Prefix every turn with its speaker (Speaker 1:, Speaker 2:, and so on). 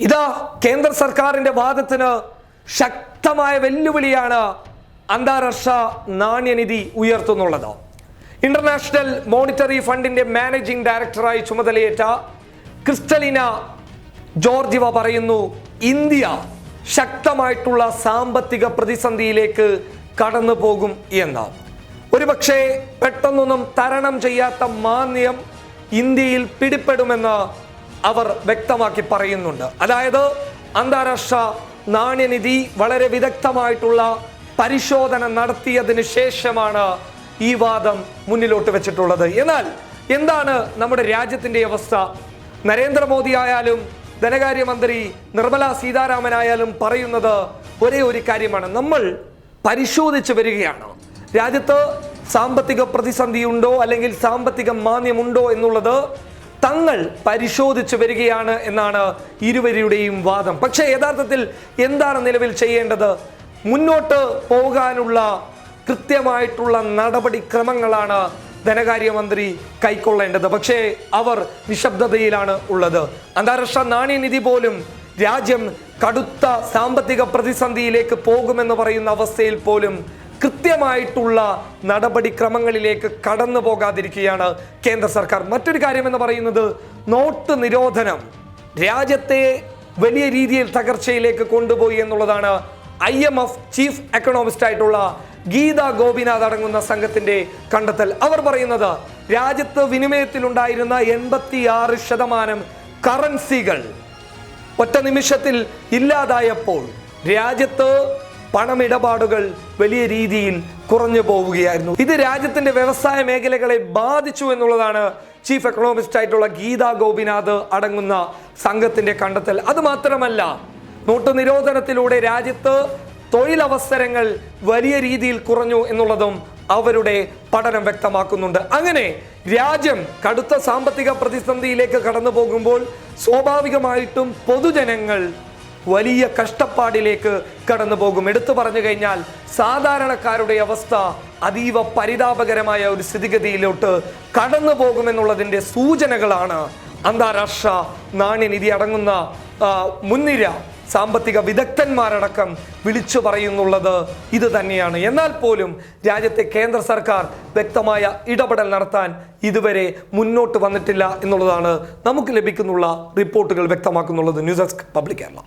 Speaker 1: ഇതാ കേന്ദ്ര സർക്കാരിന്റെ വാദത്തിന് ശക്തമായ വെല്ലുവിളിയാണ് അന്താരാഷ്ട്ര നാണ്യനിധി ഉയർത്തുന്നുള്ളത്. ഇന്റർനാഷണൽ മോണിറ്ററി ഫണ്ടിന്റെ മാനേജിംഗ് ഡയറക്ടറായി ചുമതലയേറ്റ ക്രിസ്റ്റലിന ജോർജിവ പറയുന്നു, ഇന്ത്യ ശക്തമായിട്ടുള്ള സാമ്പത്തിക പ്രതിസന്ധിയിലേക്ക് കടന്നു പോകും എന്ന്. ഒരുപക്ഷെ പെട്ടെന്നൊന്നും തരണം ചെയ്യാത്ത മാന്ദ്യം ഇന്ത്യയിൽ പിടിപ്പെടുമെന്ന് അവർ വ്യക്തമാക്കി പറയുന്നുണ്ട്. അതായത് അന്താരാഷ്ട്ര നാണ്യനിധി വളരെ വിദഗ്ധമായിട്ടുള്ള പരിശോധന നടത്തിയതിനു ശേഷമാണ് ഈ വാദം മുന്നിലോട്ട് വെച്ചിട്ടുള്ളത്. എന്നാൽ എന്താണ് നമ്മുടെ രാജ്യത്തിന്റെ അവസ്ഥ? നരേന്ദ്രമോദി ആയാലും ധനകാര്യമന്ത്രി നിർമ്മല സീതാരാമൻ ആയാലും പറയുന്നത് ഒരേ ഒരു കാര്യമാണ്, നമ്മൾ പരിശോധിച്ചു വരികയാണ്. രാജ്യത്ത് സാമ്പത്തിക പ്രതിസന്ധി ഉണ്ടോ അല്ലെങ്കിൽ സാമ്പത്തിക മാന്ദ്യമുണ്ടോ എന്നുള്ളത് തങ്ങൾ പരിശോധിച്ചു വരികയാണ് എന്നാണ് ഇരുവരുടെയും വാദം. പക്ഷേ യഥാർത്ഥത്തിൽ എന്താണ് നിലവിൽ ചെയ്യേണ്ടത്? മുന്നോട്ട് പോകാനുള്ള കൃത്യമായിട്ടുള്ള നടപടിക്രമങ്ങളാണ് ധനകാര്യമന്ത്രി കൈക്കൊള്ളേണ്ടത്. പക്ഷേ അവർ നിശബ്ദതയിലാണ് ഉള്ളത്. അന്താരാഷ്ട്ര നാണ്യനിധി പോലും രാജ്യം കടുത്ത സാമ്പത്തിക പ്രതിസന്ധിയിലേക്ക് പോകുമെന്ന് പറയുന്ന അവസ്ഥയിൽ പോലും കൃത്യമായിട്ടുള്ള നടപടിക്രമങ്ങളിലേക്ക് കടന്നു പോകാതിരിക്കുകയാണ് കേന്ദ്ര സർക്കാർ. മറ്റൊരു കാര്യം എന്ന് പറയുന്നത് നോട്ട് നിരോധനം രാജ്യത്തെ വലിയ രീതിയിൽ തകർച്ചയിലേക്ക് കൊണ്ടുപോയി എന്നുള്ളതാണ് IMF ചീഫ് എക്കണോമിസ്റ്റ് ആയിട്ടുള്ള ഗീത ഗോപിനാഥ് അടങ്ങുന്ന സംഘത്തിന്റെ കണ്ടെത്തൽ. അവർ പറയുന്നത് രാജ്യത്ത് വിനിമയത്തിലുണ്ടായിരുന്ന 86% കറൻസികൾ ഒറ്റ നിമിഷത്തിൽ ഇല്ലാതായപ്പോൾ രാജ്യത്ത് പണമിടപാടുകൾ വലിയ രീതിയിൽ കുറഞ്ഞു പോവുകയായിരുന്നു. ഇത് രാജ്യത്തിന്റെ വ്യവസായ മേഖലകളെ ബാധിച്ചു എന്നുള്ളതാണ് ചീഫ് എക്കണോമിസ്റ്റ് ആയിട്ടുള്ള ഗീത ഗോപിനാഥ് അടങ്ങുന്ന സംഘത്തിന്റെ കണ്ടെത്തൽ. അത് മാത്രമല്ല, നോട്ട് നിരോധനത്തിലൂടെ രാജ്യത്ത് തൊഴിലവസരങ്ങൾ വലിയ രീതിയിൽ കുറഞ്ഞു എന്നുള്ളതും അവരുടെ പഠനം വ്യക്തമാക്കുന്നുണ്ട്. അങ്ങനെ രാജ്യം കടുത്ത സാമ്പത്തിക പ്രതിസന്ധിയിലേക്ക് കടന്നു പോകുമ്പോൾ സ്വാഭാവികമായിട്ടും പൊതുജനങ്ങൾ വലിയ കഷ്ടപ്പാടിലേക്ക് കടന്നു പോകും. എടുത്തു പറഞ്ഞു കഴിഞ്ഞാൽ സാധാരണക്കാരുടെ അവസ്ഥ അതീവ പരിതാപകരമായ ഒരു സ്ഥിതിഗതിയിലോട്ട് കടന്നു പോകുമെന്നുള്ളതിൻ്റെ സൂചനകളാണ് അന്താരാഷ്ട്ര നാണ്യനിധി അടങ്ങുന്ന മുൻനിര സാമ്പത്തിക വിദഗ്ധന്മാരടക്കം വിളിച്ചു പറയുന്നുള്ളത് ഇത് തന്നെയാണ്. എന്നാൽ പോലും രാജ്യത്തെ കേന്ദ്ര സർക്കാർ വ്യക്തമായ ഇടപെടൽ നടത്താൻ ഇതുവരെ മുന്നോട്ട് വന്നിട്ടില്ല എന്നുള്ളതാണ് നമുക്ക് ലഭിക്കുന്നുള്ള റിപ്പോർട്ടുകൾ വ്യക്തമാക്കുന്നുള്ളത്. News desk public Kerala.